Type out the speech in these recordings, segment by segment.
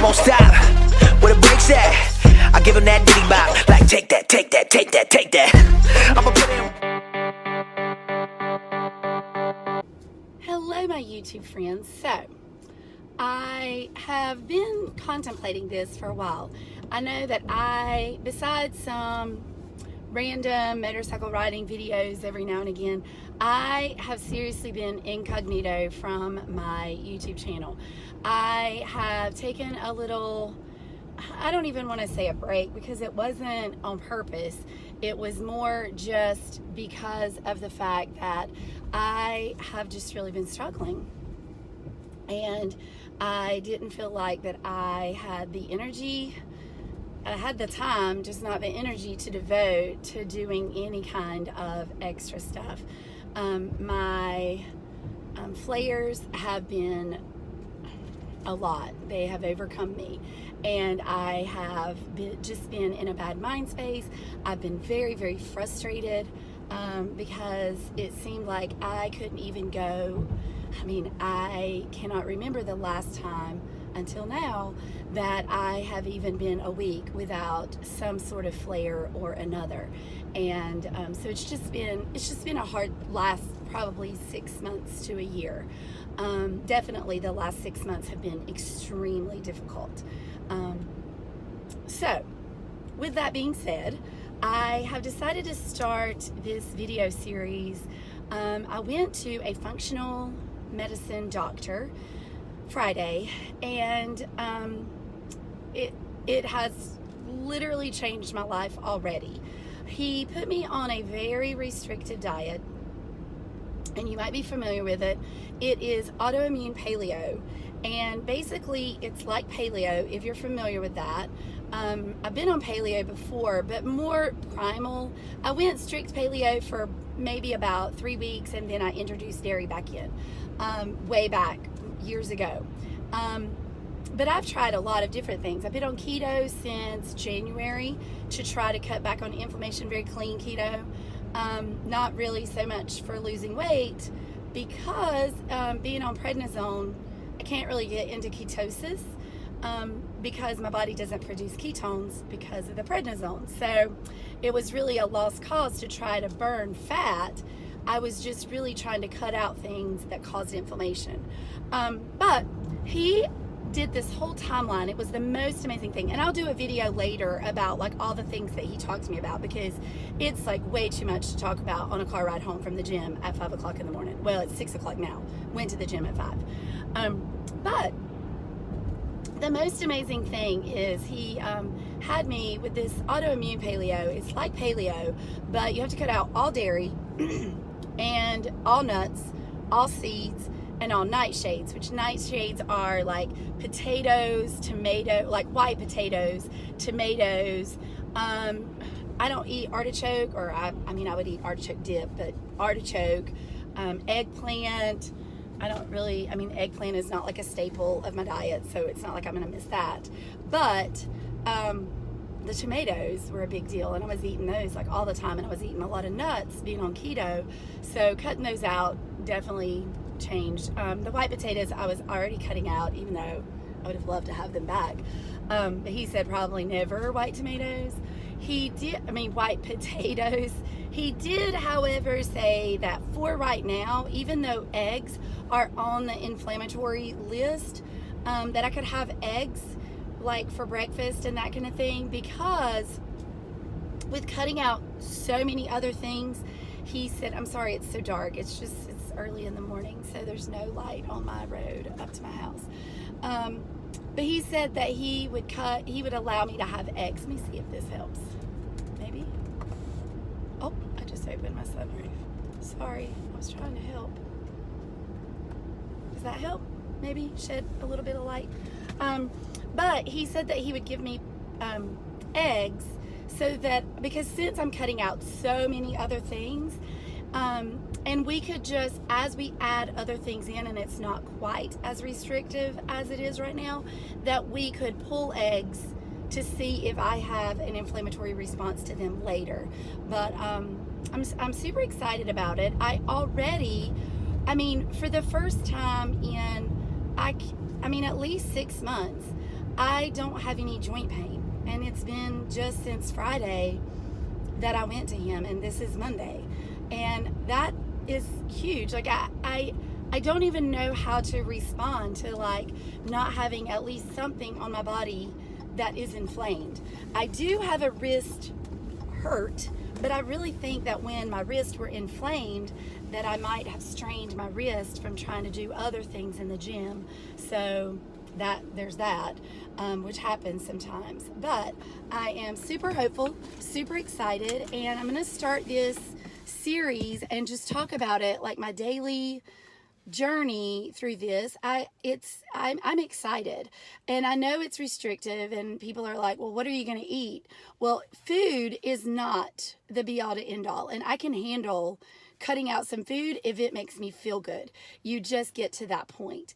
won't stop. Where the brakes at? I give him that diddy bop. Like take that, take that, take that, take that. I'ma put in. Hello, my YouTube friends. So, I have been contemplating this for a while. I know that besides some random motorcycle riding videos every now and again, I have seriously been incognito from my YouTube channel. I have taken a little, I don't even want to say a break because it wasn't on purpose. It was more just because of the fact that I have just really been struggling. And I didn't feel like that I had the energy. I had the time, just not the energy to devote to doing any kind of extra stuff. My flares have been a lot. They have overcome me, and I have just been in a bad mind space. I've been very, very frustrated because it seemed like I couldn't even go. I mean, I cannot remember the last time until now that I have even been a week without some sort of flare or another. And so it's just been a hard last probably 6 months to a year. Definitely the last 6 months have been extremely difficult. So with that being said, I have decided to start this video series. I went to a functional medicine doctor Friday, and it has literally changed my life already. He put me on a very restrictive diet, and you might be familiar with it. It is Autoimmune Paleo, and basically it's like Paleo if you're familiar with that. I've been on Paleo before, but more primal. I went strict Paleo for maybe about 3 weeks, and then I introduced dairy back in way back years ago. But I've tried a lot of different things. I've been on keto since January to try to cut back on inflammation, very clean keto. Not really so much for losing weight because being on prednisone, I can't really get into ketosis because my body doesn't produce ketones because of the prednisone. So it was really a lost cause to try to burn fat. I was just really trying to cut out things that caused inflammation. But he did this whole timeline. It was the most amazing thing. And I'll do a video later about like all the things that he talked to me about, because it's like way too much to talk about on a car ride home from the gym at 5 o'clock in the morning. Well, it's 6 o'clock now. Went to the gym at 5. But the most amazing thing is he had me with this Autoimmune Paleo. It's like Paleo, but you have to cut out all dairy and all nuts, all seeds, and all nightshades, which nightshades are like potatoes, like white potatoes, tomatoes. I don't eat artichoke, or I mean I would eat artichoke dip, but artichoke, eggplant. Eggplant is not like a staple of my diet, so it's not like I'm gonna miss that. But the tomatoes were a big deal, and I was eating those like all the time, and I was eating a lot of nuts being on keto, so cutting those out definitely changed. The white potatoes I was already cutting out, even though I would have loved to have them back. But he said probably never white tomatoes. White potatoes. He did, however, say that for right now, even though eggs are on the inflammatory list, that I could have eggs like for breakfast and that kind of thing, because with cutting out so many other things, he said, I'm sorry, it's so dark. It's early in the morning, so there's no light on my road up to my house. But he said that he would allow me to have eggs. Let me see if this helps. Maybe. Oh, I just opened my sunroof. Sorry, I was trying to help. Does that help? Maybe shed a little bit of light. But he said that he would give me eggs, so that, because since I'm cutting out so many other things, and we could just, as we add other things in, and it's not quite as restrictive as it is right now, that we could pull eggs to see if I have an inflammatory response to them later. But I'm super excited about it. I mean, for the first time in, at least 6 months, I don't have any joint pain. And it's been just since Friday that I went to him, and this is Monday. And that is huge. Like I don't even know how to respond to like not having at least something on my body that is inflamed. I do have a wrist hurt, but I really think that when my wrists were inflamed that I might have strained my wrist from trying to do other things in the gym. So there's that, which happens sometimes. But I am super hopeful, super excited, and I'm gonna start this series and just talk about it, like my daily journey through this. I'm excited, and I know it's restrictive, and people are like, well, what are you going to eat? Well, food is not the be all to end all, and I can handle cutting out some food if it makes me feel good. You just get to that point.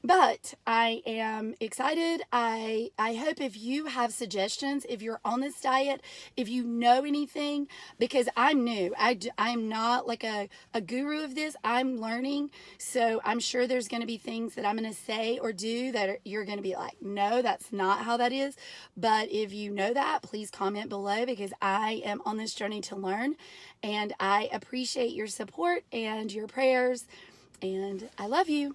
But I am excited. I hope if you have suggestions, if you're on this diet, if you know anything, because I'm new. I'm not like a guru of this. I'm learning. So I'm sure there's going to be things that I'm going to say or do that you're going to be like, no, that's not how that is. But if you know that, please comment below, because I am on this journey to learn. And I appreciate your support and your prayers. And I love you.